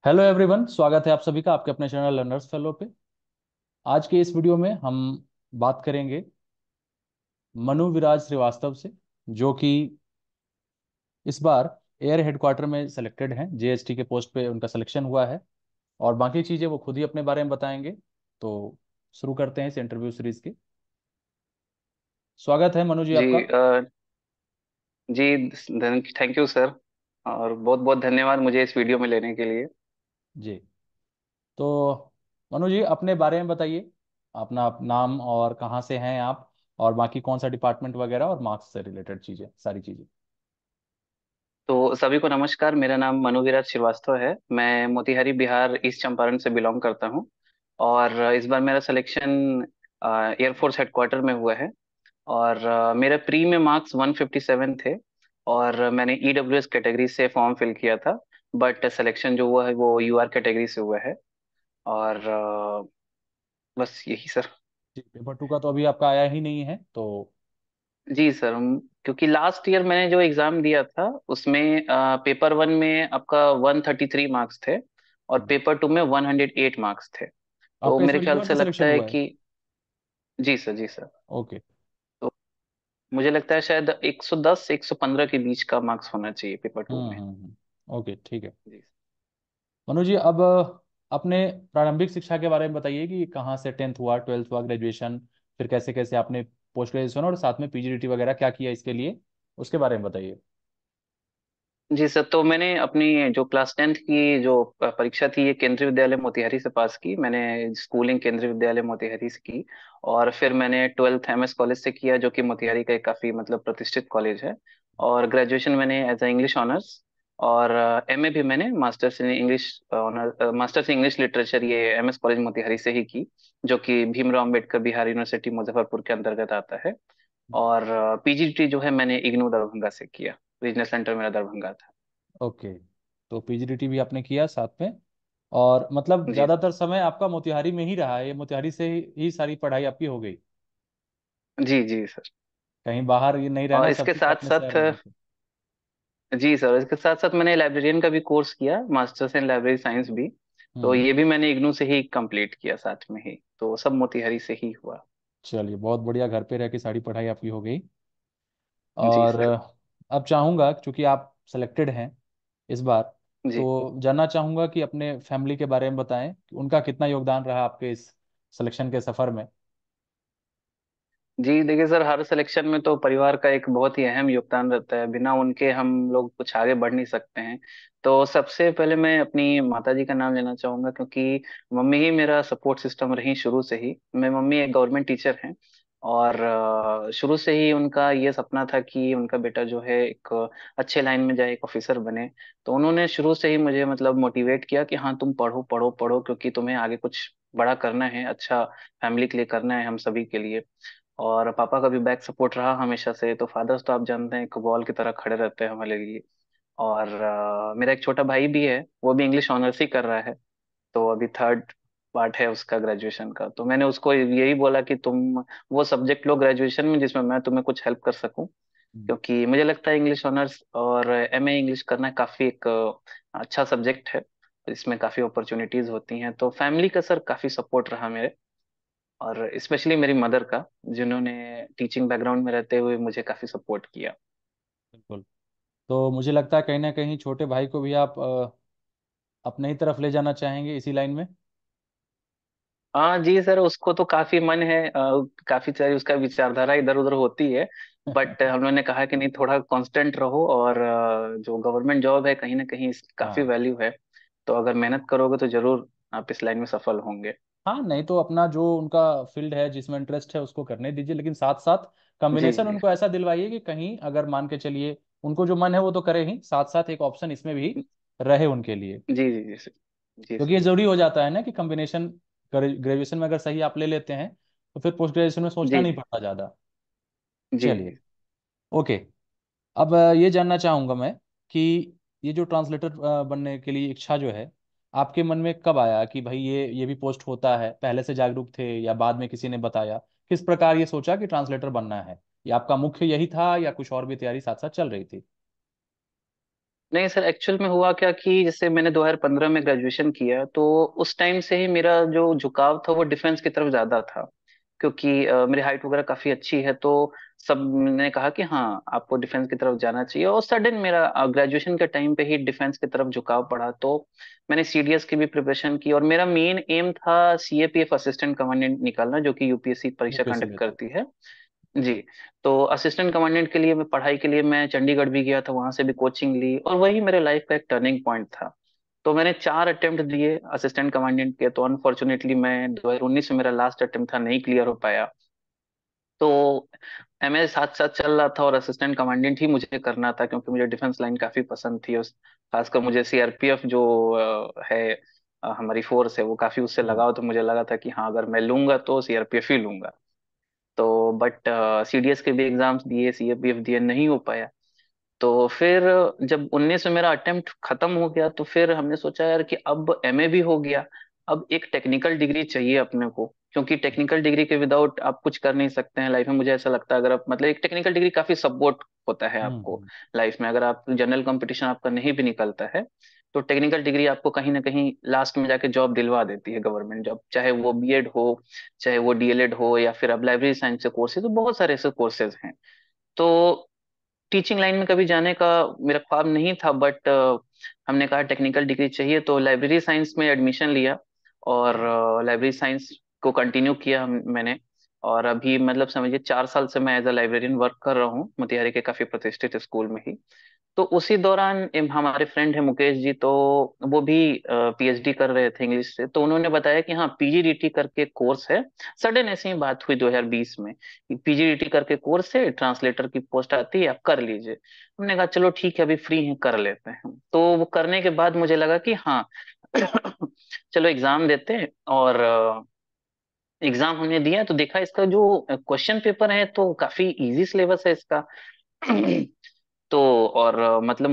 Hello everyone, स्वागत है आप सभी का आपके अपने चैनल लर्नर्स फेलो पे। आज के इस वीडियो में हम बात करेंगे मनु विराज श्रीवास्तव से, जो कि इस बार एयर हेडक्वार्टर में सिलेक्टेड हैं। जेएसटी के पोस्ट पे उनका सिलेक्शन हुआ है और बाकी चीज़ें वो खुद ही अपने बारे में बताएंगे। तो शुरू करते हैं इस इंटरव्यू सीरीज की। स्वागत है मनु जी जी आपका। जी थैंक यू सर। और बहुत बहुत धन्यवाद मुझे इस वीडियो में लेने के लिए। जी, तो मनु जी अपने बारे में बताइए, अपना नाम और कहाँ से हैं आप, और बाकी कौन सा डिपार्टमेंट वगैरह और मार्क्स से रिलेटेड चीज़ें, सारी चीज़ें। तो सभी को नमस्कार, मेरा नाम मनुविराज श्रीवास्तव है। मैं मोतिहारी बिहार ईस्ट चंपारण से बिलोंग करता हूँ। और इस बार मेरा सिलेक्शन एयरफोर्स हेडक्वार्टर में हुआ है। और मेरे प्री में मार्क्स 157 थे। और मैंने ईडब्ल्यूएस कैटेगरी से फॉर्म फिल किया था। बट सिलेक्शन जो हुआ है वो यूआर कैटेगरी से हुआ है। और बस यही सर। जी, पेपर टू का तो अभी आपका आया ही नहीं है तो। जी सर, क्योंकि लास्ट ईयर मैंने जो एग्जाम दिया था उसमें पेपर वन में आपका 133 मार्क्स थे। और हम्म, पेपर टू में 108 मार्क्स थे। तो आपका इस मेरे बार ख्याल यूआर से से लगता सिलेक्शन है हुआ है। कि जी सर, जी सर। ओके। तो मुझे लगता है शायद 110 115 के बीच का मार्क्स होना चाहिए पेपर टू में। ओके, ठीक है। जी मनु जी अब अपने प्रारंभिक शिक्षा के बारे में बताइए कि कहाँ से टेंथ हुआ, ट्वेल्थ हुआ, ग्रेजुएशन, फिर कैसे कैसे आपने पोस्ट ग्रेजुएशन और साथ में पीजीडीटी वगैरह क्या किया इसके लिए, उसके बारे में बताइए। जी सर, तो मैंने अपनी जो क्लास टेंथ की जो परीक्षा थी ये केंद्रीय विद्यालय मोतिहारी से पास की। मैंने स्कूलिंग केंद्रीय विद्यालय मोतिहारी से की। और फिर मैंने ट्वेल्थ एमएस कॉलेज से किया, जो कि मोतिहारी का एक काफी मतलब प्रतिष्ठित कॉलेज है। और ग्रेजुएशन मैंने एज अ इंग्लिश ऑनर्स। और एमए भी मैंने masters in English honour masters in English literature ये एमएस कॉलेज मोतिहारी से ही की, जो कि भीमराव अम्बेडकर बिहार यूनिवर्सिटी मुजफ्फरपुर के अंतर्गत आता है। और पीजीटी जो है मैंने इग्नू दरभंगा से किया। रीजनल सेंटर मेरा दरभंगा था। ओके, तो पीजीडीटी भी आपने किया साथ में, और मतलब जी ज़्यादातर समय आपका मोतिहारी में ही रहा है, ये मोतिहारी से ही सारी पढ़ाई आपकी हो गई। जी जी सर। कहीं बाहर ये नहीं और रहना, सब इसके कुछ साथ अपने शहर साथ में ही। जी सर, इसके साथ साथ मैंने लाइब्रेरियन का भी कोर्स किया, मास्टर्स इन लाइब्रेरी साइंस भी। तो हम्म। ये भी मैंने इग्नू से ही कंप्लीट किया साथ में ही, तो सब मोतिहारी से ही हुआ। चलिए, बहुत बढ़िया, घर पे रह के सारी पढ़ाई आपकी हो गई। जी और सर। अब चाहूँगा, क्योंकि आप सेलेक्टेड हैं इस बार, जी तो जानना चाहूँगा कि अपने फैमिली के बारे में बताएं कि उनका कितना योगदान रहा आपके इस सिलेक्शन के सफ़र में। जी देखिए सर, हर सिलेक्शन में तो परिवार का एक बहुत ही अहम योगदान रहता है, बिना उनके हम लोग कुछ आगे बढ़ नहीं सकते हैं। तो सबसे पहले मैं अपनी माता जी का नाम लेना चाहूंगा, क्योंकि मम्मी ही मेरा सपोर्ट सिस्टम रही शुरू से ही। मैं मम्मी एक गवर्नमेंट टीचर हैं। और शुरू से ही उनका ये सपना था कि उनका बेटा जो है एक अच्छे लाइन में जाए, एक ऑफिसर बने। तो उन्होंने शुरू से ही मुझे मतलब मोटिवेट किया कि हाँ तुम पढ़ो पढ़ो पढ़ो, क्योंकि तुम्हें आगे कुछ बड़ा करना है, अच्छा फैमिली के लिए करना है, हम सभी के लिए। और पापा का भी बैक सपोर्ट रहा हमेशा से। तो फादर्स तो आप जानते हैं एक बॉल की तरह खड़े रहते हैं हमारे लिए। और मेरा एक छोटा भाई भी है, वो भी इंग्लिश ऑनर्स ही कर रहा है। तो अभी थर्ड पार्ट है उसका ग्रेजुएशन का। तो मैंने उसको यही बोला कि तुम वो सब्जेक्ट लो ग्रेजुएशन में जिसमें मैं तुम्हें कुछ हेल्प कर सकूं। हम्म, क्योंकि मुझे लगता है इंग्लिश ऑनर्स और एमए इंग्लिश करना काफी एक अच्छा सब्जेक्ट है। इसमें काफी अपॉर्चुनिटीज होती हैं। तो फैमिली का सर काफी सपोर्ट रहा मेरे। और स्पेशली मेरी मदर का, जिन्होंने टीचिंग बैकग्राउंड में रहते हुए मुझे काफी सपोर्ट किया। बिल्कुल। तो मुझे लगता है कहीं ना कहीं छोटे भाई को भी आप अपने ही तरफ ले जाना चाहेंगे इसी लाइन में। हाँ जी सर, उसको तो काफी मन है, काफी सारी उसका विचारधारा इधर उधर होती है। बट हम लोगों ने कहा कि नहीं, थोड़ा कांस्टेंट रहो। और जो गवर्नमेंट जॉब है कहीं ना कहीं इसकी काफी हाँ वैल्यू है। तो अगर मेहनत करोगे तो जरूर आप इस लाइन में सफल होंगे। हाँ, नहीं तो अपना जो उनका फील्ड है जिसमें इंटरेस्ट है उसको करने दीजिए, लेकिन साथ साथ जी कॉम्बिनेशन जी उनको ऐसा दिलवाइए कि कहीं अगर मान के चलिए उनको जो मन है वो तो करे ही, साथ साथ एक ऑप्शन इसमें भी रहे उनके लिए। जी जी जी सर। जी क्योंकि ये सर। जरूरी हो जाता है ना कि कॉम्बिनेशन ग्रेजुएशन में अगर सही आप ले लेते हैं तो फिर पोस्ट ग्रेजुएशन में सोचना जी नहीं जी पड़ता ज़्यादा। जी चलिए, जी। ओके। अब ये जानना चाहूँगा मैं कि ये जो ट्रांसलेटर बनने के लिए इच्छा जो है, आपके मन में कब आया कि भाई ये भी पोस्ट होता है, पहले से जागरूक थे या बाद में किसी ने बताया, किस प्रकार ये सोचा कि ट्रांसलेटर बनना है? ये आपका मुख्य यही था या कुछ और भी तैयारी साथ साथ चल रही थी? नहीं सर, एक्चुअल में हुआ क्या कि जैसे मैंने 2015 में ग्रेजुएशन किया, तो उस टाइम से ही मेरा जो झुकाव था वो डिफेंस की तरफ ज्यादा था। क्योंकि मेरी हाइट वगैरह काफी अच्छी है, तो सब ने कहा कि हाँ आपको डिफेंस की तरफ जाना चाहिए। और सडन मेरा ग्रेजुएशन के टाइम पे ही डिफेंस की तरफ झुकाव पड़ा। तो मैंने सीडीएस की भी प्रिपरेशन की, और मेरा मेन एम था सीएपीएफ असिस्टेंट कमांडेंट निकालना, जो कि यूपीएससी परीक्षा यूपीएससी कंडक्ट में था। करती है। जी। तो असिस्टेंट कमांडेंट के लिए मैं पढ़ाई के लिए मैं चंडीगढ़ भी गया था, वहां से भी कोचिंग ली, और वही मेरे लाइफ का एक टर्निंग पॉइंट था। तो मैंने 4 अटेम्प्ट दिए असिस्टेंट कमांडेंट के, तो अनफॉर्चुनेटली मैं 2019 में मेरा लास्ट अटेम्प्ट था, नहीं क्लियर हो पाया। तो एमए साथ साथ चल रहा था, और असिस्टेंट कमांडेंट ही मुझे करना था, क्योंकि मुझे डिफेंस लाइन काफी पसंद थी। उस खासकर मुझे सीआरपीएफ जो है, हमारी फोर्स है, वो काफी उससे हम्म। लगाव, तो मुझे लगा था कि हाँ अगर मैं लूंगा तो सीआरपीएफ ही लूंगा। तो बट सीडीएस के भी एग्जाम्स दिए, सीएपीएफ दिए, नहीं हो पाया। तो फिर जब 19 में मेरा अटेम्प्ट खत्म हो गया, तो फिर हमने सोचा यार कि अब एमए भी हो गया, अब एक टेक्निकल डिग्री चाहिए अपने को, क्योंकि टेक्निकल डिग्री के विदाउट आप कुछ कर नहीं सकते हैं लाइफ में। मुझे ऐसा लगता है, अगर आप मतलब एक टेक्निकल डिग्री काफी सपोर्ट होता है आपको हम्म। लाइफ में। अगर आप जनरल कंपटीशन आपका नहीं भी निकलता है, तो टेक्निकल डिग्री आपको कहीं ना कहीं लास्ट में जाके जॉब दिलवा देती है, गवर्नमेंट जॉब, चाहे वो बीएड हो, चाहे वो डीएलएड हो, या फिर अब लाइब्रेरी साइंस के कोर्सेज, तो बहुत सारे ऐसे कोर्सेज हैं। तो टीचिंग लाइन में कभी जाने का मेरा ख्वाब नहीं था, बट हमने कहा टेक्निकल डिग्री चाहिए, तो लाइब्रेरी साइंस में एडमिशन लिया। और लाइब्रेरी साइंस को कंटिन्यू किया मैंने। और अभी मतलब समझिए 4 साल से मैं एज अ लाइब्रेरियन वर्क कर रहा हूँ, मोतिहारी के काफी प्रतिष्ठित स्कूल में ही। तो उसी दौरान हमारे फ्रेंड है मुकेश जी, तो वो भी पीएचडी कर रहे थे इंग्लिश से, तो उन्होंने बताया कि हाँ पीजीडीटी करके कोर्स है। सडन ऐसे ही बात हुई 2020 में, पीजीडीटी करके कोर्स है, ट्रांसलेटर की पोस्ट आती है, आप कर लीजिए। हमने कहा चलो ठीक है, अभी फ्री हैं कर लेते हैं। तो वो करने के बाद मुझे लगा कि हाँ चलो एग्जाम देते हैं। और एग्जाम हमने दिया तो देखा इसका जो क्वेश्चन पेपर है तो काफी इजी सिलेबस है इसका। तो और मतलब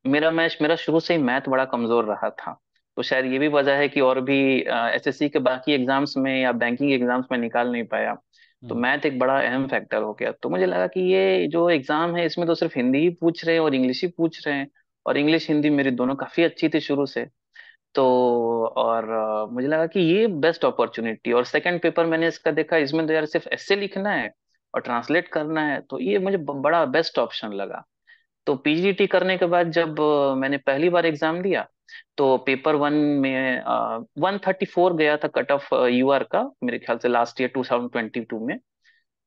मेरा शुरू से ही मैथ बड़ा कमजोर रहा था। तो शायद ये भी वजह है कि और भी एसएससी के बाकी एग्जाम्स में या बैंकिंग एग्जाम्स में निकाल नहीं पाया। तो हम्म। मैथ एक बड़ा अहम फैक्टर हो गया। तो मुझे लगा कि ये जो एग्जाम है इसमें तो सिर्फ हिंदी ही पूछ रहे हैं और इंग्लिश ही पूछ रहे हैं। और इंग्लिश हिंदी मेरी दोनों काफी अच्छी थी शुरू से। तो और मुझे लगा कि ये बेस्ट अपॉर्चुनिटी। और सेकंड पेपर मैंने इसका देखा, इसमें तो यार सिर्फ ऐसे लिखना है और ट्रांसलेट करना है, तो ये मुझे बड़ा बेस्ट ऑप्शन लगा। तो पीजीटी करने के बाद जब मैंने पहली बार एग्जाम दिया, तो पेपर वन में 134 गया था कट ऑफ यूआर का, मेरे ख्याल से लास्ट ईयर 2022 में। वन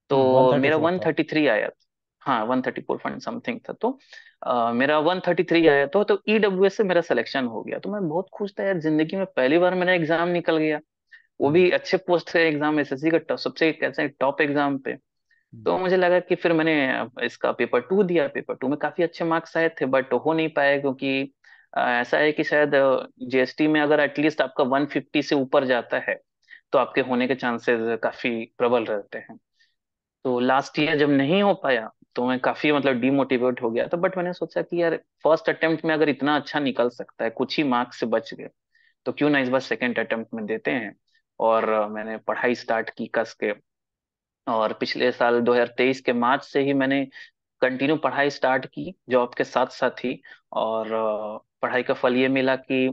तो थर्टी मेरा फोर वन था। थर्टी थ्री आया था। हाँ 134 पॉइंट समथिंग था। तो मेरा 133 आया, तो ईडब्ल्यूएस से मेरा सिलेक्शन हो गया। तो मैं बहुत खुश था यार, जिंदगी में पहली बार मेरा एग्जाम निकल गया, वो हम्म। भी अच्छे पोस्ट का एग्जाम, एसएससी का सबसे कैसे टॉप एग्जाम पे। हम्म। तो मुझे लगा कि फिर मैंने इसका पेपर टू दिया। पेपर टू में काफी अच्छे मार्क्स आए थे, बट हो नहीं पाए, क्योंकि ऐसा है कि शायद जीएसटी में अगर एटलीस्ट आपका 150 से ऊपर जाता है, तो आपके होने के चांसेस काफी प्रबल रहते हैं। तो लास्ट ईयर जब नहीं हो पाया, तो मैं काफी मतलब डिमोटिवेट हो गया था। बट मैंने सोचा कि यार फर्स्ट अटेम्प्ट में अगर इतना अच्छा निकल सकता है, कुछ ही मार्क्स से बच गए, तो क्यों ना इस बार सेकेंड अटेम्प्ट में देते हैं। और मैंने पढ़ाई स्टार्ट की कस के। और पिछले साल 2023 के मार्च से ही मैंने कंटिन्यू पढ़ाई स्टार्ट की जॉब के साथ साथ ही। और पढ़ाई का फल ये मिला कि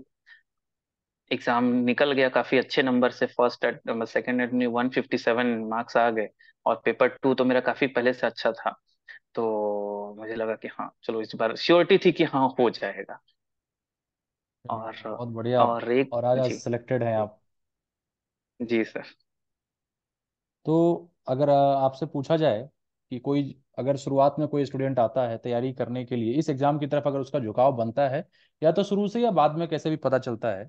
एग्जाम निकल गया काफी अच्छे नंबर से। सेकंड एट में 157 मार्क्स आ गए। और पेपर टू तो मेरा काफी पहले से अच्छा था। तो मुझे लगा कि हाँ चलो इस बार श्योरिटी थी कि हाँ हो जाएगा। चलिए, और बहुत बढ़िया आप। और एक और आज जी सिलेक्टेड हैं जी आप। जी सर। तो अगर आपसे पूछा जाए कि कोई अगर शुरुआत में कोई स्टूडेंट आता है तैयारी करने के लिए इस एग्जाम की तरफ, अगर उसका झुकाव बनता है या तो शुरू से या बाद में कैसे भी पता चलता है,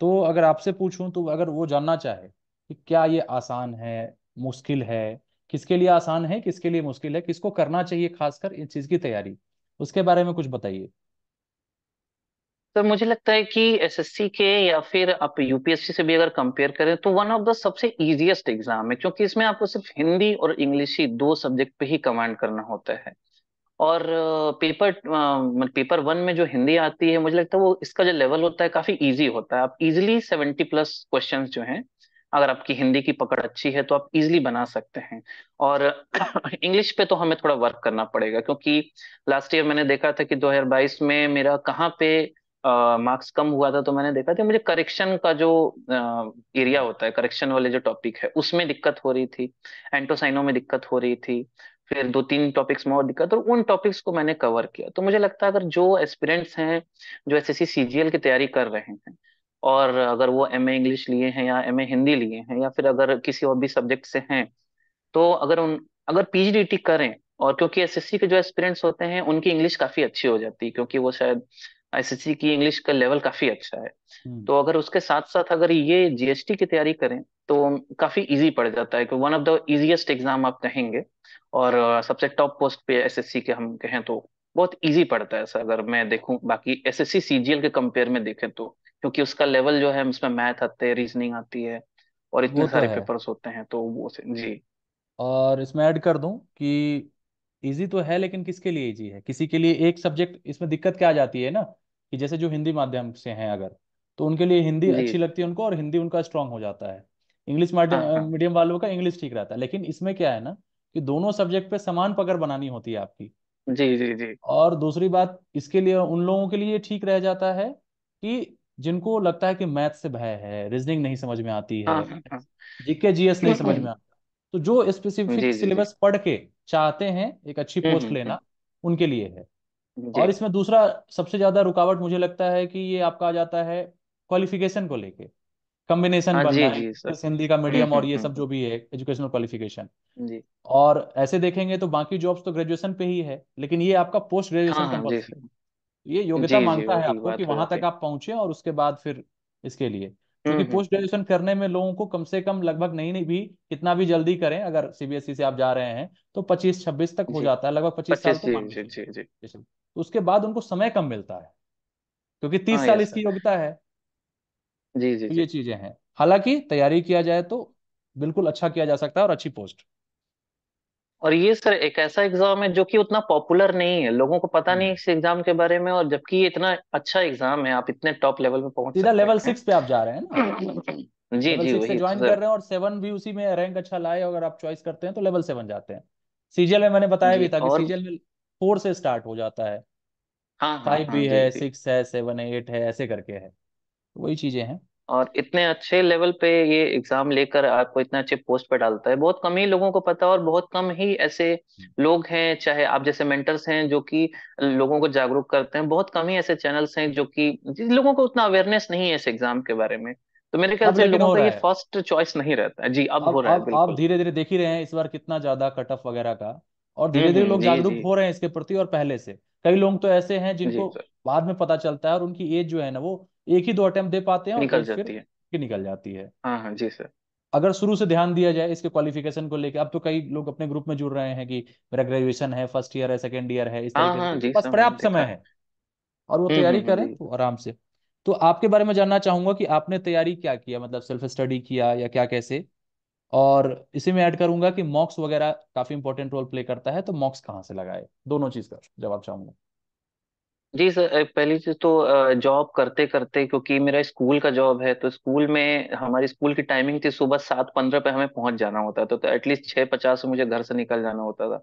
तो अगर आपसे पूछूं तो अगर वो जानना चाहे कि क्या ये आसान है, मुश्किल है, किसके लिए आसान है, किसके लिए मुश्किल है, किसको करना चाहिए खासकर इस चीज की तैयारी, उसके बारे में कुछ बताइए। सर मुझे लगता है कि एसएससी के या फिर आप यूपीएससी से भी अगर कंपेयर करें, तो वन ऑफ द सबसे इजीएस्ट एग्जाम है, क्योंकि इसमें आपको सिर्फ हिंदी और इंग्लिश ही दो सब्जेक्ट पे ही कमांड करना होता है। और पेपर वन में जो हिंदी आती है, मुझे लगता है वो इसका जो लेवल होता है काफी इजी होता है। आप इजीली 70+ क्वेश्चंस जो हैं अगर आपकी हिंदी की पकड़ अच्छी है तो आप इजीली बना सकते हैं। और इंग्लिश पे तो हमें थोड़ा वर्क करना पड़ेगा, क्योंकि लास्ट ईयर मैंने देखा था कि 2022 में मेरा कहाँ पे मार्क्स कम हुआ था। तो मैंने देखा था मुझे करेक्शन का जो एरिया होता है, करेक्शन वाले जो टॉपिक है उसमें दिक्कत हो रही थी, एंटोसाइनो में दिक्कत हो रही थी, फिर दो तीन टॉपिक्स में और दिक्कत, और उन टॉपिक्स को मैंने कवर किया। तो मुझे लगता है अगर जो एस्पिरेंट्स हैं जो एसएससी सीजीएल की तैयारी कर रहे हैं, और अगर वो एमए इंग्लिश लिए हैं या एमए हिंदी लिए हैं या फिर अगर किसी और भी सब्जेक्ट से हैं, तो अगर पीजीडीटी करें, और क्योंकि एसएससी के जो एस्पिरेंट्स होते हैं उनकी इंग्लिश काफी अच्छी हो जाती है, क्योंकि वो शायद एसएससी की इंग्लिश का लेवल काफी अच्छा है। हम्म। तो अगर उसके साथ साथ अगर ये जीएसटी की तैयारी करें तो काफी इजी पड़ जाता है, कि one of the easiest exam आप कहेंगे। और सबसे टॉप पोस्ट पे एसएससी के हम कहें तो बहुत इजी पड़ता है ऐसा, अगर मैं देखूं बाकी एसएससी सीजीएल के कंपेयर में देखें तो, क्योंकि उसका लेवल जो है उसमें मैथ आते हैं, रीजनिंग आती है, और वो इतने तो सारे है। पेपर्स होते हैं, तो वो से जी। और इसमें ऐड कर दूं कि इजी तो है, लेकिन किसके लिए इजी है? किसी के लिए एक सब्जेक्ट इसमें दिक्कत क्या आ जाती है ना, कि जैसे जो हिंदी माध्यम से हैं अगर, तो उनके लिए हिंदी जी अच्छी जी। लगती है उनको, और हिंदी उनका स्ट्रांग हो जाता है। इंग्लिश हाँ मीडियम हाँ। मीडियम वालों का इंग्लिश ठीक रहता है। लेकिन इसमें क्या है ना, कि दोनों सब्जेक्ट पे समान पकड़ बनानी होती है आपकी। जी जी जी। और दूसरी बात इसके लिए उन लोगों के लिए ठीक रह जाता है कि जिनको लगता है कि मैथ से भय है, रीजनिंग नहीं समझ में आती हाँ है, हाँ हाँ। जीके जीएस नहीं समझ में आता, तो जो स्पेसिफिक जी जी जी। सिलेबस पढ़ के चाहते हैं एक अच्छी पोस्ट हम्म। लेना, उनके लिए है। जी। और इसमें दूसरा सबसे ज्यादा रुकावट मुझे लगता है कि ये आपका आ जाता है क्वालिफिकेशन को लेके, कॉम्बिनेशन हाँ बनना जी है जी सर। हिंदी का मीडियम और ये सब हम्म। जो भी है एजुकेशनल क्वालिफिकेशन। जी। और ऐसे देखेंगे तो बाकी जॉब्स तो ग्रेजुएशन पे ही है, लेकिन ये आपका पोस्ट हाँ ग्रेजुएशन हाँ जी कंपलसरी, सर। ये योग्यता जी जी मांगता है वही आपको कि बात हो वहां जाती तक है। आप पहुंचे, और उसके बाद फिर इसके लिए, क्योंकि हम्म। पोस्ट ग्रेजुएशन करने में लोगों को कम से कम लगभग, नहीं नहीं भी कितना भी जल्दी करें, अगर सीबीएसई से आप जा रहे हैं तो 25-26 तक हो जी। जाता है, लगभग 25 साल 25 तो जी मान के जी चलिए। जी जी। तो उसके बाद उनको समय कम मिलता है, क्योंकि तीस हाँ साल यस इसकी सर। योग्यता है। जी जी तो जी। ये चीजें हैं, हालांकि तैयारी किया जाए तो बिल्कुल अच्छा किया जा सकता है, और अच्छी पोस्ट। और ये सर एक ऐसा एग्जाम है जो कि उतना पॉपुलर नहीं है, लोगों को पता नहीं हम्म। है इस एग्जाम के बारे में, और जबकि ये इतना अच्छा एग्जाम है, आप इतने टॉप लेवल पे पहुंच सीधा सकते लेवल हैं। 6 पे आप जा रहे हैं ना, जी लेवल जी 6 से वही तो ज्वाइन कर सर। रहे हैं, और 7 भी उसी में रैंक अच्छा लाए अगर आप चॉइस करते हैं तो लेवल 7 जाते हैं। सीजीएल में मैंने बताया जी भी था कि और सीजीएल में 4 से स्टार्ट हो जाता है, हाँ हाँ 5 हाँ भी जी है, जी। 6 है, 7 है, 8 है, ऐसे करके है। तो वही चीजें हैं। और इतने अच्छे लेवल पे ये एग्जाम लेकर आपको इतने अच्छे पोस्ट पे डालता है, बहुत कम ही लोगों को पता है, और बहुत कम ही ऐसे लोग हैं, चाहे आप जैसे मेंटर्स हैं जो कि लोगों को जागरूक करते हैं, बहुत कम ही ऐसे चैनल्स हैं जो कि जिन लोगों को उतना अवेयरनेस नहीं है इस एग्जाम के बारे में। तो मेरे ख्याल अब से लेकिन लोगों हो का रहा ये है। फर्स्ट चॉइस नहीं रहता है। जी अब हो रहा है अब बिल्कुल। धीरे धीरे देख ही रहे हैं इस बार कितना ज्यादा कट ऑफ वगैरह का, और धीरे धीरे लोग जी जागरूक जी हो रहे हैं इसके प्रति, और पहले से कई लोग तो ऐसे हैं जी जिनको सर। बाद में पता चलता है, और उनकी एज जो है ना, वो एक ही 2 अटेम्प्ट दे पाते हैं और निकल एज फिर जाती है। निकल जाती है। हाँ हाँ जी सर। अगर शुरू से ध्यान दिया जाए इसके क्वालिफिकेशन को लेकर, अब तो कई लोग अपने ग्रुप में जुड़ रहे हैं कि मेरा ग्रेजुएशन है, फर्स्ट ईयर है, सेकेंड ईयर है, इस हाँ तरीके से, हाँ तो उनके जी पास सर मैंने पर्याप्त समय देखा है। है, और वो तैयारी करें जी। तो आराम से। तो आपके बारे में जानना चाहूंगा कि आपने तैयारी क्या किया, मतलब सेल्फ स्टडी किया या क्या, कैसे? और इसी में ऐड करूंगा कि मॉक्स वगैरह काफी इंपॉर्टेंट रोल प्ले करता है, तो मॉक्स कहाँ से लगाए, दोनों चीज का जवाब चाहूंगा। जी सर, पहली चीज तो जॉब करते करते, क्योंकि मेरा स्कूल का जॉब है, तो स्कूल में हमारी स्कूल की टाइमिंग थी सुबह 7:15 पे हमें पहुंच जाना होता था, तो एटलीस्ट 6:50 मुझे घर से निकल जाना होता था।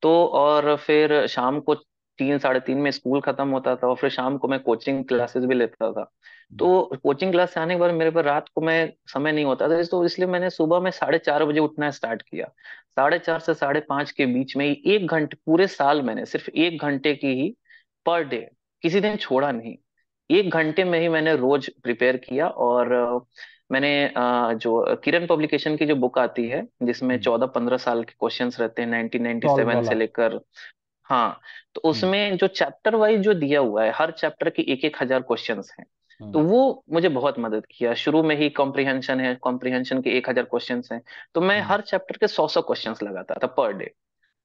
तो और फिर शाम को 3 साढ़े 3 में स्कूल खत्म होता था, और फिर शाम को मैं कोचिंग क्लासेस भी लेता था। तो कोचिंग क्लास से आने के बाद मेरे पास रात को मैं समय नहीं होता था, तो इसलिए मैंने सुबह में 4:30 बजे उठना स्टार्ट किया। 4:30 से 5:30 के बीच में ही 1 घंटे, पूरे साल मैंने सिर्फ 1 घंटे की ही पर डे, किसी दिन छोड़ा नहीं, 1 घंटे में ही मैंने रोज प्रिपेयर किया। और मैंने जो किरण पब्लिकेशन की जो बुक आती है जिसमें 14-15 साल के क्वेश्चंस रहते हैं सॉल्व 1997 से वाला। लेकर, हाँ, तो हम्म। उसमें जो चैप्टर वाइज जो दिया हुआ है, हर चैप्टर की 1-1 हजार क्वेश्चंस हैं। हम्म। तो वो मुझे बहुत मदद किया। शुरू में ही कॉम्प्रिहेंशन है, कॉम्प्रिहेंशन के 1 हजार क्वेश्चंस हैं, तो मैं हम्म। हर चैप्टर के 100-100 क्वेश्चंस लगाता था पर डे।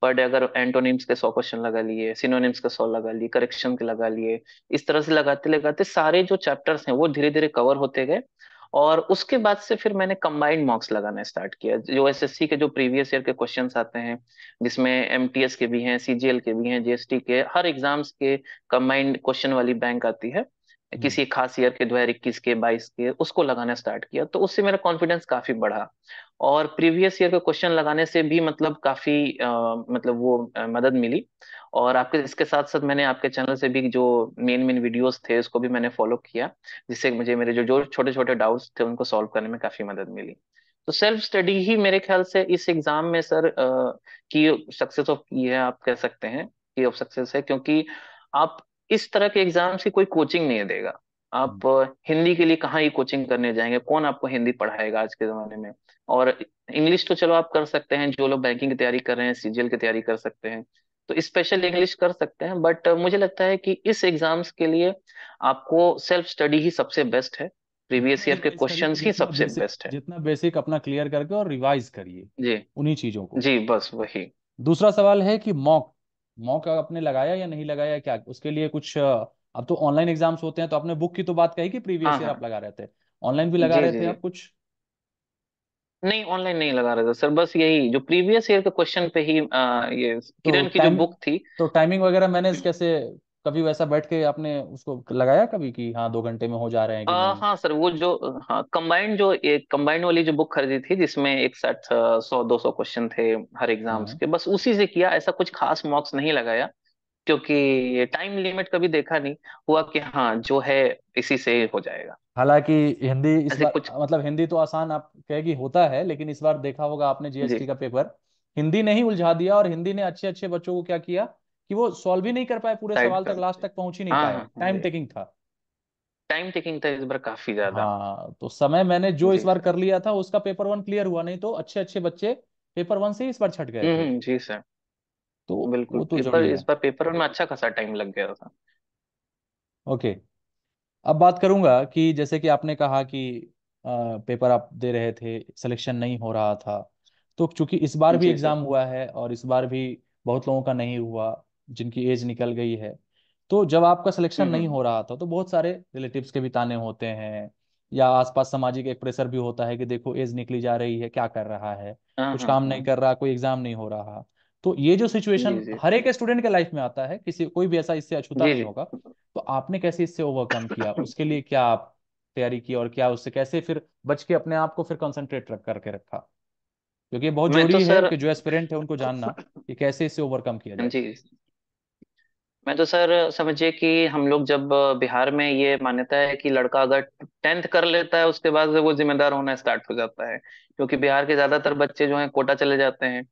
पर डे अगर एंटोनिम्स के 100 क्वेश्चन लगा लिए, सिनोनिम्स के 100 लगा लिए, करेक्शन के लगा लिए, इस तरह से लगाते लगाते सारे जो चैप्टर्स हैं वो धीरे धीरे कवर होते गए। और उसके बाद से फिर मैंने कंबाइंड मॉक्स लगाना स्टार्ट किया, जो एसएससी के जो प्रीवियस ईयर के क्वेश्चंस आते हैं, जिसमें एमटीएस के भी हैं, सीजीएल के भी हैं, जीएसटी के, हर एग्जाम्स के कंबाइंड क्वेश्चन वाली बैंक आती है। हम्म। किसी खास ईयर के 2021 के 22 के उसको लगाना स्टार्ट किया, तो उससे मेरा कॉन्फिडेंस काफी बढ़ा। और प्रीवियस ईयर के क्वेश्चन लगाने से भी मतलब काफी मतलब वो मदद मिली। और आपके इसके साथ साथ मैंने आपके चैनल से भी जो मेन मेन वीडियोस थे उसको भी मैंने फॉलो किया, जिससे मुझे मेरे जो जो छोटे छोटे डाउट्स थे उनको सॉल्व करने में काफी मदद मिली। तो सेल्फ स्टडी ही मेरे ख्याल से इस एग्जाम में सर की सक्सेस ऑफ की है, आप कह सकते हैं की ऑफ सक्सेस है, क्योंकि आप इस तरह के एग्जाम्स की कोई कोचिंग नहीं देगा। हम्म। आप हिंदी के लिए कहाँ ही कोचिंग करने जाएंगे, कौन आपको हिंदी पढ़ाएगा आज के जमाने में। और इंग्लिश तो चलो आप कर सकते हैं, जो लोग बैंकिंग की तैयारी कर रहे हैं, सीजीएल की तैयारी कर सकते हैं, तो स्पेशल इंग्लिश कर सकते हैं। बट मुझे लगता है कि इस एग्जाम्स के लिए आपको सेल्फ स्टडी ही सबसे बेस्ट है, जितना प्रीवियस ईयर के रिवाइज करिए, क्वेश्चंस ही सबसे बेस्ट है। जितना बेसिक अपना क्लियर करके और रिवाइज करिए जी। उन्हीं चीजों को। जी बस वही। दूसरा सवाल है कि मॉक मॉक आपने लगाया या नहीं लगाया, क्या उसके लिए कुछ अब तो ऑनलाइन एग्जाम्स होते हैं, तो आपने बुक की तो बात कही कि प्रीवियस हाँ ईयर आप हाँ। लगा रहे थे, ऑनलाइन भी लगा जी रहे जी थे जी। आप कुछ? नहीं ऑनलाइन नहीं लगा रहा था सर, बस यही जो प्रीवियस ईयर के क्वेश्चन पे ही ये तो किरण की जो टाइमिंग बुक थी। तो टाइमिंग वगैरह मैनेज कैसे, कभी वैसा बैठ के आपने उसको लगाया कभी कि हाँ 2 घंटे में हो जा रहे हैं कि नहीं? हाँ सर, वो जो हाँ कंबाइंड जो एक कंबाइंड वाली जो बुक खरीदी थी जिसमें एक साथ 100-200 क्वेश्चन थे हर एग्जाम्स हाँ। के, बस उसी से किया, ऐसा कुछ खास मॉक्स नहीं लगाया। क्योंकि टाइम लिमिट कभी देखा नहीं, हुआ कि हाँ जो है इसी से हो जाएगा। हालांकि हिंदी इस ऐसे बार, कुछ। मतलब हिंदी तो आसान आप कहेगी होता है, लेकिन इस बार देखा होगा आपने जी। जीएसटी का पेपर, हिंदी ने ही उलझा दिया, और हिंदी ने अच्छे अच्छे बच्चों को क्या किया कि वो सॉल्व ही नहीं कर पाए, पूरे साइड सवाल तक कर लास्ट दीजिए। तक पहुंच ही नहीं हाँ पाए, हाँ हाँ टाइम जी। टेकिंग था। टाइम टेकिंग था इस बार काफी ज्यादा। हाँ, तो समय मैंने जो इस जी बार सर। कर लिया था उसका पेपर वन क्लियर हुआ, नहीं तो अच्छे अच्छे बच्चे पेपर वन से ही इस बार छट गए थे। जी सर। तो बिल्कुल, वो तो पेपर जरूरी इस है। बार पेपर में अच्छा खासा टाइम लग गया था। ओके। अब बात करूंगा कि जैसे कि आपने कहा कि पेपर आप दे रहे थे, सिलेक्शन नहीं हो रहा था, तो चूंकि इस बार भी जी एग्जाम सर। हुआ है और इस बार भी बहुत लोगों का नहीं हुआ, जिनकी एज निकल गई है, तो जब आपका सिलेक्शन नहीं हम्म। हो रहा था तो बहुत सारे रिलेटिव्स के भी ताने होते हैं, या आसपास सामाजिक एक प्रेशर भी होता है कि देखो एज निकली जा रही है, क्या कर रहा है, हाँ कुछ हाँ काम नहीं हाँ। कर रहा, कोई एग्जाम नहीं हो रहा। तो ये जो जी सिचुएशन जी हर एक स्टूडेंट के लाइफ में आता है, किसी कोई भी ऐसा इससे अछूता जी नहीं जी। होगा। तो आपने कैसे इससे ओवरकम किया, उसके लिए क्या आप तैयारी की, और क्या उससे कैसे फिर बच के अपने आप को फिर कंसंट्रेट रख करके रखा, क्योंकि ये बहुत मैं तो जरूरी है सर कि जो एस्पिरेंट है उनको जानना कि कैसे इससे ओवरकम किया जाए। जी, मैं तो सर समझिए कि हम लोग जब बिहार में ये मान्यता है कि लड़का अगर 10th कर लेता है उसके बाद से वो जिम्मेदार होना स्टार्ट हो जाता है, क्योंकि बिहार के ज्यादातर बच्चे जो हैं कोटा चले जाते हैं।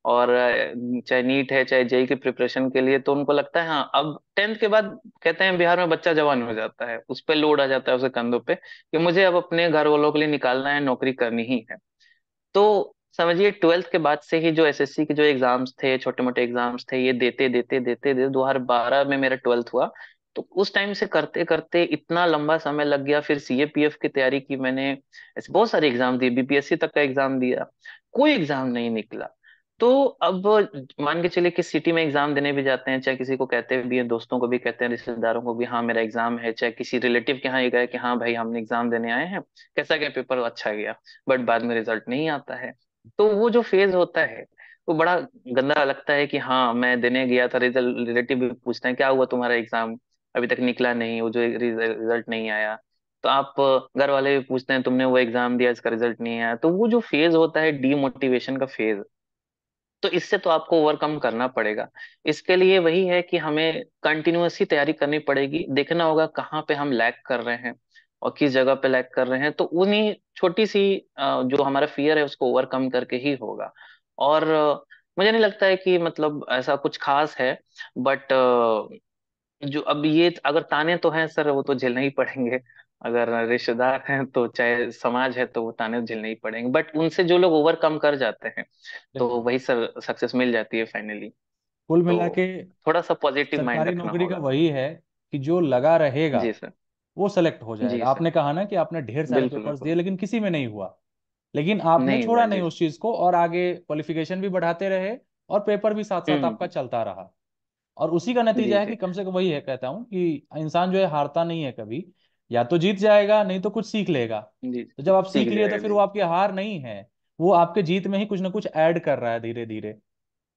और चाहे नीट है चाहे जेई की प्रिपरेशन के लिए, तो उनको लगता है हाँ अब 10th के बाद कहते हैं बिहार में बच्चा जवान हो जाता है, उस पर लोड आ जाता है उसके कंधों पे कि मुझे अब अपने घर वालों के लिए निकालना है, नौकरी करनी ही है। तो समझिए 12th के बाद से ही जो एसएससी के जो एग्जाम्स थे, छोटे मोटे एग्जाम्स थे, ये देते देते देते देते 2012 में मेरा 12th हुआ। तो उस टाइम से करते करते इतना लंबा समय लग गया, फिर सीएपीएफ की तैयारी की मैंने, ऐसे बहुत सारे एग्जाम दिए, बीपीएससी तक का एग्जाम दिया, कोई एग्जाम नहीं निकला। तो अब मान के चलिए कि सिटी में एग्जाम देने भी जाते हैं, चाहे किसी को कहते भी हैं, दोस्तों को भी कहते हैं, रिश्तेदारों को भी, हाँ मेरा एग्जाम है, चाहे किसी रिलेटिव के यहाँ ही गए कि हाँ भाई हमने एग्जाम देने आए हैं, कैसा गया पेपर, अच्छा गया, बट बाद में रिजल्ट नहीं आता है। तो वो जो फेज होता है वो बड़ा गंदा लगता है कि हाँ मैं देने गया था, रिजल्ट रिलेटिव भी पूछते हैं क्या हुआ तुम्हारा एग्जाम, अभी तक निकला नहीं, वो जो रिजल्ट नहीं आया। तो आप घर वाले भी पूछते हैं तुमने वो एग्जाम दिया इसका रिजल्ट नहीं आया, तो वो जो फेज होता है डीमोटिवेशन का फेज, तो इससे तो आपको ओवरकम करना पड़ेगा। इसके लिए वही है कि हमें कंटिन्यूअसली तैयारी करनी पड़ेगी, देखना होगा कहाँ पे हम लैग कर रहे हैं और किस जगह पे लैग कर रहे हैं, तो उन्हीं छोटी सी जो हमारा फियर है उसको ओवरकम करके ही होगा। और मुझे नहीं लगता है कि मतलब ऐसा कुछ खास है। बट जो अब ये अगर ताने तो हैं सर, वो तो झेलने ही पड़ेंगे। अगर रिश्तेदार हैं तो चाहे समाज है तो वो ताने झेलने ही पड़ेंगे, बट उनसे जो लोग ओवरकम कर जाते हैं तो बिल्कुल। वही सर सक्सेस मिल जाती है फाइनली। कुल मिला के तो थोड़ा सा पॉजिटिव माइंड सरकारी रखना नौकरी का होगा। वही है कि जो लगा रहेगा जी सर। वो सेलेक्ट हो जी जाएगा। सर। आपने कहा ना कि आपने ढेर सारे बिल्कुल पेपर्स बिल्कुल। दिए लेकिन किसी में नहीं हुआ, लेकिन आपने नहीं हुआ छोड़ा नहीं जी। उस चीज को, और आगे क्वालिफिकेशन भी बढ़ाते रहे, और पेपर भी साथ साथ आपका हम्म। चलता रहा। और उसी का जी नतीजा है कि जी कम से कम वही है, कहता हूँ कि इंसान जो है हारता नहीं है कभी, या तो जीत जाएगा नहीं तो कुछ सीख लेगा। जी। तो जब आप सीख सीख लिए तो जाएगा फिर जी। वो आपकी हार नहीं है, वो आपके जीत में ही कुछ ना कुछ ऐड कर रहा है धीरे धीरे।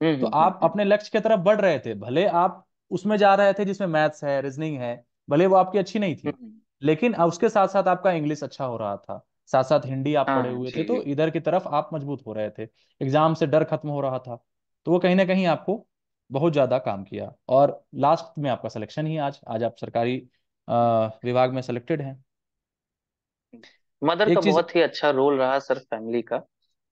तो आप हम्म। अपने लक्ष्य की तरफ बढ़ रहे थे, भले आप उसमें जा रहे थे जिसमें मैथ्स है, रीजनिंग है, भले वो आपकी अच्छी नहीं थी, हम्म। लेकिन उसके साथ साथ आपका इंग्लिश अच्छा हो रहा था, साथ साथ हिंदी आप पढ़े हाँ हुए थे, जी तो जी। इधर की तरफ आप मजबूत हो रहे थे, एग्जाम से डर खत्म हो रहा था। तो वो कहीं ना कहीं आपको बहुत ज्यादा काम किया, और लास्ट में आपका सिलेक्शन ही आज आज आप सरकारी विभाग में सिलेक्टेड हैं। मदर का एक चीज। बहुत ही अच्छा रोल रहा सर फैमिली का।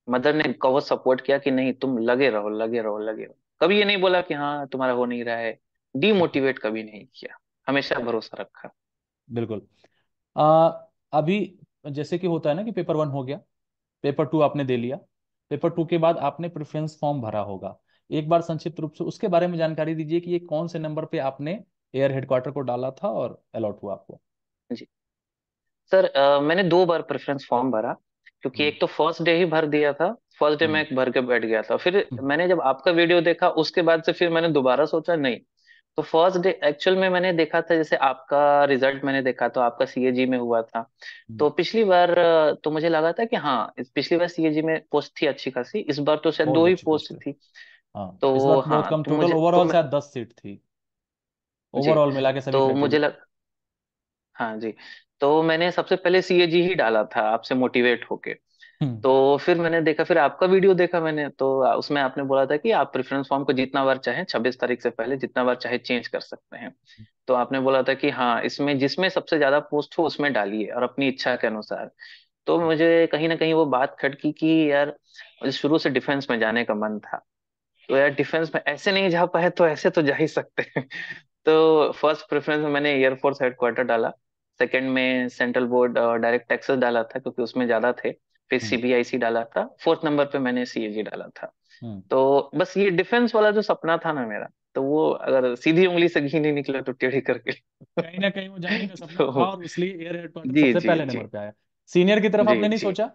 मदर ने बहुत सपोर्ट किया कि नहीं तुम लगे रहो लगे रहो लगे रहो, कभी ये नहीं बोला कि हाँ तुम्हारा हो नहीं रहा है, डीमोटिवेट कभी नहीं किया, हमेशा भरोसा रखा। बिल्कुल। आ, अभी जैसे कि होता है ना कि पेपर वन हो गया, पेपर टू आपने दे लिया, पेपर टू के बाद आपने प्रेफरेंस फॉर्म भरा होगा। एक बार संक्षिप्त रूप से उसके बारे में जानकारी दीजिए कि ये कौन से नंबर पे आपने एयर हेडक्वार्टर को डाला था और अलॉट हुआ आपको। जी सर, मैंने 2 बार प्रेफरेंस फॉर्म भरा, क्योंकि हम्म। एक तो फर्स्ट डे ही भर दिया था। फर्स्ट डे हम्म। मैं भर के बैठ गया था, फिर हम्म। मैंने जब आपका वीडियो देखा उसके बाद से फिर मैंने दोबारा सोचा नहीं। तो फर्स्ट डे एक्चुअल में मैंने देखा था, जैसे आपका रिजल्ट मैंने देखा तो आपका सीएजी में हुआ था। हम्म। तो पिछली बार तो मुझे लगा था कि हाँ पिछली बार सीएजी में पोस्ट थी अच्छी खासी, इस बार तो शायद बहुत 2 ही अच्छी पोस्ट पोस्ट है। थी। हाँ, इस बार तो तो बहुत हाँ कम, तो टोटल मुझे तो ओवरऑल मैं शायद 10 सीट थी, जी ओवरऑल मिला के सभी तो मुझे क्राइटेरिया। हाँ जी। तो मैंने सबसे पहले सीएजी ही डाला था आपसे मोटिवेट होके। हम्म। तो फिर मैंने देखा, फिर आपका वीडियो देखा मैंने, तो उसमें आपने बोला था कि आप प्रेफरेंस फॉर्म को जितना बार चाहें 26 तारीख से पहले जितना बार चाहे चेंज कर सकते हैं। तो आपने बोला था कि हाँ इसमें जिसमें सबसे ज्यादा पोस्ट हो उसमें डालिए और अपनी इच्छा के अनुसार। तो मुझे कहीं ना कहीं वो बात खटकी कि यार मुझे शुरू से डिफेंस में जाने का मन था। तो यार डिफेंस में ऐसे नहीं जा पाए तो ऐसे तो जा ही सकते हैं। तो फर्स्ट प्रेफरेंस में मैंने एयरफोर्स हेडक्वार्टर डाला। सेकंड में सेंट्रल बोर्ड डायरेक्ट टैक्सेस डाला था क्योंकि उसमें ज्यादा थे। फिर हम्म। सीबीआईसी डाला था, फोर्थ नंबर पे मैंने सीएजी डाला था। हम्म। तो बस ये डिफेंस वाला जो सपना था ना मेरा, तो वो अगर सीधी उंगली से घी नहीं निकला तो टेढ़ी करके। कहीं ना कहीं वो जाने का सपना था, तो और इसलिए एयर हेडक्वार्टर जी सबसे जी पहले जी नंबर पे आया। सीनियर की तरफ जी आपने नहीं जी। सोचा?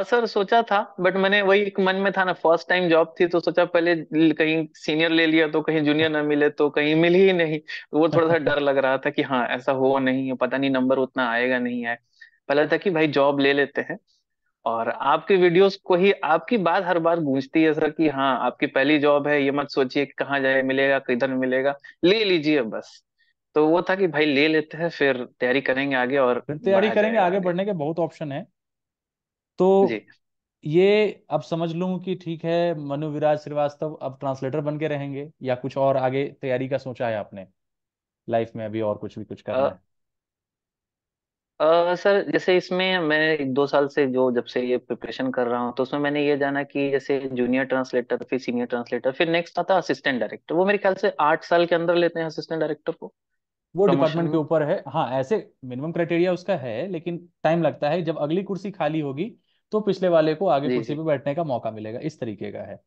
सर सोचा था, बट मैंने वही एक मन में था ना, फर्स्ट टाइम जॉब थी तो सोचा पहले कहीं सीनियर ले लिया तो कहीं जूनियर ना मिले, तो कहीं मिल ही नहीं, तो वो थोड़ा सा डर लग रहा था कि हाँ ऐसा हो नहीं, पता नहीं नंबर उतना आएगा नहीं आए। पहले था कि भाई जॉब ले लेते हैं। और आपके वीडियोस को ही आपकी बात हर बार गूंजती है सर कि हाँ आपकी पहली जॉब है, ये मत सोचिए कि कहाँ जाए मिलेगा किधर मिलेगा, ले लीजिए बस। तो वो था कि भाई ले लेते हैं, फिर तैयारी करेंगे आगे और फिर तैयारी बढ़ा करेंगे, जाएगा आगे आगे। बढ़ने के बहुत ऑप्शन है। तो जी। ये अब समझ लूं कि ठीक है, मनु विराज श्रीवास्तव अब ट्रांसलेटर बन के रहेंगे, या कुछ और आगे तैयारी का सोचा है आपने लाइफ में, अभी और कुछ भी कुछ करना है? सर जैसे इसमें मैं 1-2 साल से जो जब से ये प्रिपरेशन कर रहा हूँ, तो उसमें मैंने ये जाना कि जैसे जूनियर ट्रांसलेटर, फिर सीनियर ट्रांसलेटर, फिर नेक्स्ट आता असिस्टेंट डायरेक्टर। वो मेरे ख्याल से 8 साल के अंदर लेते हैं असिस्टेंट डायरेक्टर को वो प्रमोशन डिपार्टमेंट के में। ऊपर है, हाँ, ऐसे मिनिमम क्राइटेरिया उसका है, लेकिन टाइम लगता है। जब अगली कुर्सी खाली होगी तो पिछले वाले को आगे जी कुर्सी जी। पे बैठने का मौका मिलेगा, इस तरीके का है।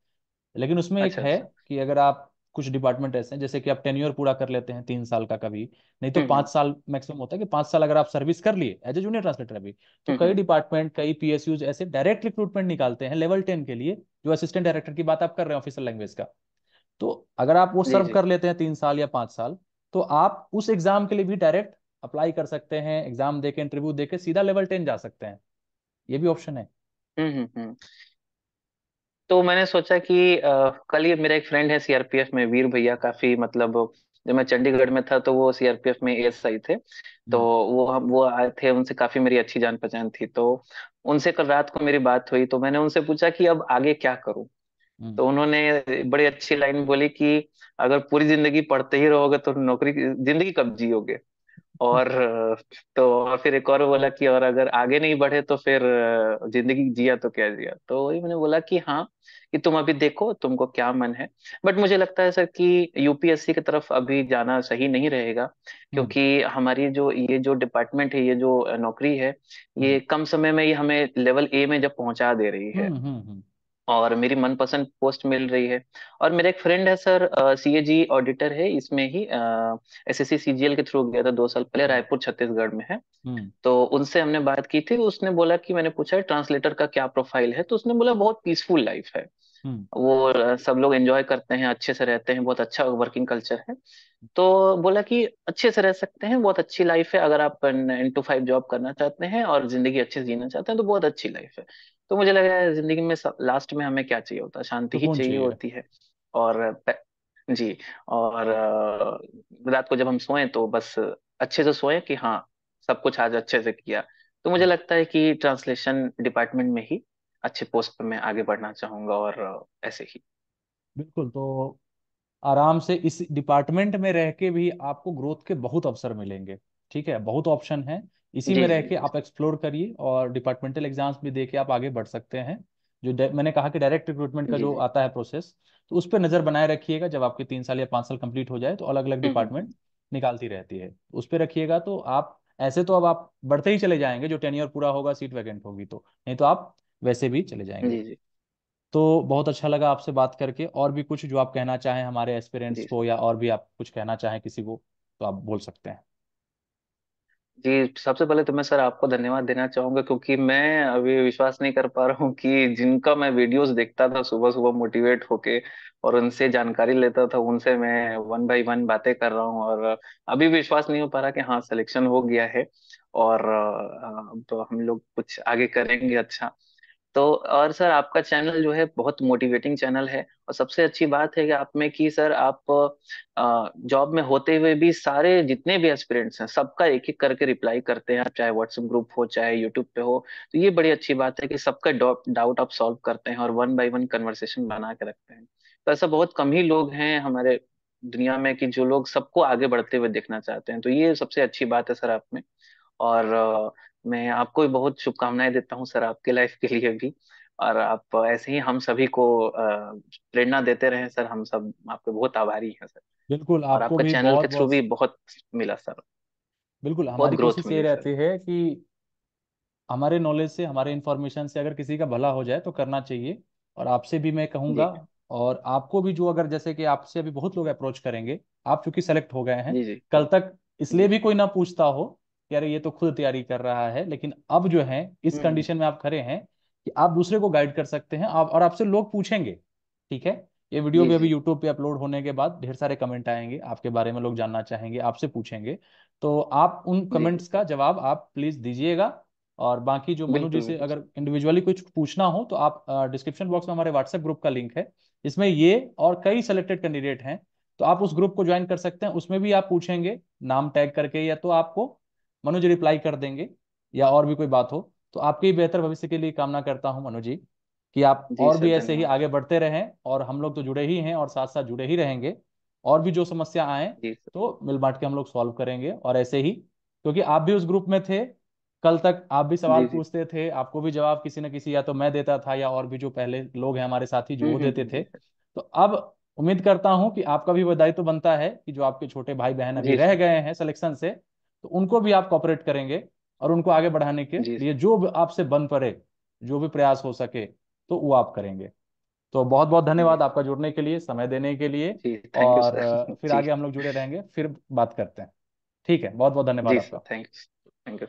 लेकिन उसमें एक अच्छा है अच्छा। कि अगर आप, कुछ डिपार्टमेंट ऐसे हैं जैसे कि आप टेन्योर पूरा कर लेते हैं 3 साल का, कभी नहीं तो हम्म 5 साल मैक्सिमम होता है, कि 5 साल अगर आप सर्विस कर लिए एज ए जूनियर ट्रांसलेटर अभी, तो हम्म कई हम्म, डिपार्टमेंट, कई पीएसयूज ऐसे डायरेक्ट रिक्रूटमेंट निकालते हैं लेवल 10 के लिए, जो असिस्टेंट डायरेक्टर की बात आप कर रहे हैं ऑफिशियल लैंग्वेज का। तो अगर आप वो जी सर्व जी। कर लेते हैं 3 साल या 5 साल, तो आप उस एग्जाम के लिए भी डायरेक्ट अप्लाई कर सकते हैं, एग्जाम देके इंटरव्यू देके सीधा लेवल 10 जा सकते हैं। ये भी ऑप्शन है। हम्म। तो मैंने सोचा कि कल ही मेरा एक फ्रेंड है सीआरपीएफ में, वीर भैया, काफी मतलब जब मैं चंडीगढ़ में था तो वो सीआरपीएफ में एएसआई थे। तो हम्म। वो आए थे, उनसे काफी मेरी अच्छी जान पहचान थी। तो उनसे कल रात को मेरी बात हुई, तो मैंने उनसे पूछा कि अब आगे क्या करूं। हम्म। तो उन्होंने बड़ी अच्छी लाइन बोली कि अगर पूरी जिंदगी पढ़ते ही रहोगे तो नौकरी जिंदगी कब जियोगे। और तो और फिर एक और बोला कि और अगर आगे नहीं बढ़े तो फिर जिंदगी जिया तो क्या जिया। तो वही मैंने बोला कि हाँ, कि तुम अभी देखो तुमको क्या मन है। बट मुझे लगता है सर कि यूपीएससी की तरफ अभी जाना सही नहीं रहेगा, हम्म। क्योंकि हमारी जो ये जो डिपार्टमेंट है, ये जो नौकरी है, हम्म। ये कम समय में ये हमें लेवल ए में जब पहुंचा दे रही है, हम्म। हम्म। और मेरी मनपसंद पोस्ट मिल रही है। और मेरा एक फ्रेंड है सर, सीएजी ऑडिटर है इसमें ही, एसएससी सीजीएल के थ्रू गया था 2 साल पहले, हम्म। रायपुर छत्तीसगढ़ में है। हम्म। तो उनसे हमने बात की थी, उसने बोला कि मैंने पूछा ट्रांसलेटर का क्या प्रोफाइल है, तो उसने बोला बहुत पीसफुल लाइफ है। हम्म। वो सब लोग एंजॉय करते हैं, अच्छे से रहते हैं, बहुत अच्छा वर्किंग कल्चर है। तो बोला कि अच्छे से रह सकते हैं, बहुत अच्छी लाइफ है, अगर आप 9 to 5 जॉब करना चाहते हैं और जिंदगी अच्छे से जीना चाहते हैं तो बहुत अच्छी लाइफ है। तो मुझे लगा है जिंदगी में लास्ट में हमें क्या चाहिए होता है, शांति ही सुकून चाहिए चाहिए। होती है। और जी। और रात को जब हम सोएं तो बस अच्छे से सोएं कि हाँ सब कुछ आज अच्छे से किया। तो मुझे लगता है कि ट्रांसलेशन डिपार्टमेंट में ही अच्छे पोस्ट पर मैं आगे बढ़ना चाहूंगा, और ऐसे ही। बिल्कुल। तो आराम से इस डिपार्टमेंट में रह के भी आपको ग्रोथ के बहुत अवसर मिलेंगे। ठीक है, बहुत ऑप्शन है। इसी जी में रह जी के जी आप एक्सप्लोर करिए और डिपार्टमेंटल एग्जाम्स भी दे के आप आगे बढ़ सकते हैं। मैंने कहा कि डायरेक्ट रिक्रूटमेंट का जी जो जी। आता है प्रोसेस, तो उस पर नज़र बनाए रखिएगा। जब आपके 3 साल या 5 साल कंप्लीट हो जाए तो अलग अलग डिपार्टमेंट हम्म। निकालती रहती है, उस पर रखिएगा। तो आप ऐसे तो अब आप बढ़ते ही चले जाएंगे, जो टेन्योर पूरा होगा सीट वैकेंट होगी तो, नहीं तो आप वैसे भी चले जाएंगे। जी जी तो बहुत अच्छा लगा आपसे बात करके। और भी कुछ जो आप कहना चाहें हमारे एस्पिरेंट्स जी को, या और भी आप कुछ कहना चाहें किसी को, तो आप बोल सकते हैं। जी। सबसे पहले तो मैं सर आपको धन्यवाद देना चाहूंगा, क्योंकि मैं अभी विश्वास नहीं कर पा रहा हूँ कि जिनका मैं वीडियोस देखता था सुबह सुबह मोटिवेट होके, और उनसे जानकारी लेता था, उनसे मैं वन बाय वन बातें कर रहा हूँ, और अभी विश्वास नहीं हो पा रहा कि हाँ सिलेक्शन हो गया है। और तो हम लोग कुछ आगे करेंगे अच्छा। तो और सर आपका चैनल जो है बहुत मोटिवेटिंग चैनल है, और सबसे अच्छी बात है कि आप में कि सर आप जॉब में होते हुए भी सारे जितने भी एस्पिरेंट्स हैं सबका एक एक करके रिप्लाई करते हैं, चाहे व्हाट्सएप ग्रुप हो चाहे यूट्यूब पे हो। तो ये बड़ी अच्छी बात है कि सबका डाउट आप सॉल्व करते हैं और वन बाय वन कन्वर्सेशन बना के रखते हैं। तो ऐसा बहुत कम ही लोग हैं हमारे दुनिया में कि जो लोग सबको आगे बढ़ते हुए देखना चाहते हैं। तो ये सबसे अच्छी बात है सर आप में। और मैं आपको भी बहुत शुभकामनाएं देता हूँ सर आपके लाइफ के लिए भी। और आप ऐसे ही हम सभी को प्रेरणा देते रहें सर, हम सब आपके बहुत आभारी हैं सर। बिल्कुल, और आपको आपका भी चैनल बहुत के थ्रू बहुत। भी बहुत मिला सर, बिल्कुल, बहुत हमारी ग्रोथ कोशिश ये मिली सर। रहती है कि हमारे नॉलेज से, हमारे इन्फॉर्मेशन से अगर किसी का भला हो जाए तो करना चाहिए। और आपसे भी मैं कहूँगा, जी और आपको भी, जो अगर जैसे कि आपसे अभी बहुत लोग अप्रोच करेंगे, आप चूंकि सेलेक्ट हो गए हैं, जी जी कल तक इसलिए जी। भी कोई ना पूछता हो कि अरे ये तो खुद तैयारी कर रहा है, लेकिन अब जो है इस हम्म। कंडीशन में आप खड़े हैं कि आप दूसरे को गाइड कर सकते हैं। आप और आपसे लोग पूछेंगे। ठीक है, ये वीडियो जी भी अभी जी यूट्यूब पे अपलोड होने के बाद ढेर सारे कमेंट आएंगे आपके बारे में, लोग जानना चाहेंगे, आपसे पूछेंगे। तो आप उन जी जी। कमेंट्स का जवाब आप प्लीज दीजिएगा। और बाकी जो मनु जी बिल्कुल से बिल्कुल अगर सर। इंडिविजुअली कुछ पूछना हो तो आप डिस्क्रिप्शन बॉक्स में हमारे व्हाट्सएप ग्रुप का लिंक है, इसमें ये और कई सेलेक्टेड कैंडिडेट हैं। तो आप उस ग्रुप को ज्वाइन कर सकते हैं, उसमें भी आप पूछेंगे नाम टैग करके, या तो आपको मनु जी रिप्लाई कर देंगे, या और भी कोई बात हो। तो आपके ही बेहतर भविष्य के लिए कामना करता हूँ मनु जी, कि आप जी और सर भी ऐसे ही धन्यवाद आगे सर। बढ़ते रहें। और हम लोग तो जुड़े ही हैं और साथ साथ जुड़े ही रहेंगे। और भी जो समस्या आए जी सर। तो मिल बांट के हम लोग सॉल्व करेंगे। और ऐसे ही, क्योंकि आप भी उस ग्रुप में थे, कल तक आप भी सवाल जी जी। पूछते थे, आपको भी जवाब किसी न किसी, या तो मैं देता था या और भी जो पहले लोग हैं हमारे साथी जो वो देते थे। जी सर। तो अब उम्मीद करता हूं कि आपका भी वो दायित्व बनता है कि जो आपके छोटे भाई बहन अभी जी रह सर। गए हैं सिलेक्शन से, तो उनको भी आप कॉपरेट करेंगे। और उनको आगे बढ़ाने के जी लिए सर। जो भी आपसे बन पड़े, जो भी प्रयास हो सके, तो वो आप करेंगे। तो बहुत बहुत जी धन्यवाद सर। आपका जुड़ने के लिए, समय देने के लिए। जी थैंक यू और सर। फिर जी। आगे हम लोग जुड़े रहेंगे, फिर बात करते हैं। ठीक है, बहुत बहुत धन्यवाद जी सर आपका। Thank you. Thank you.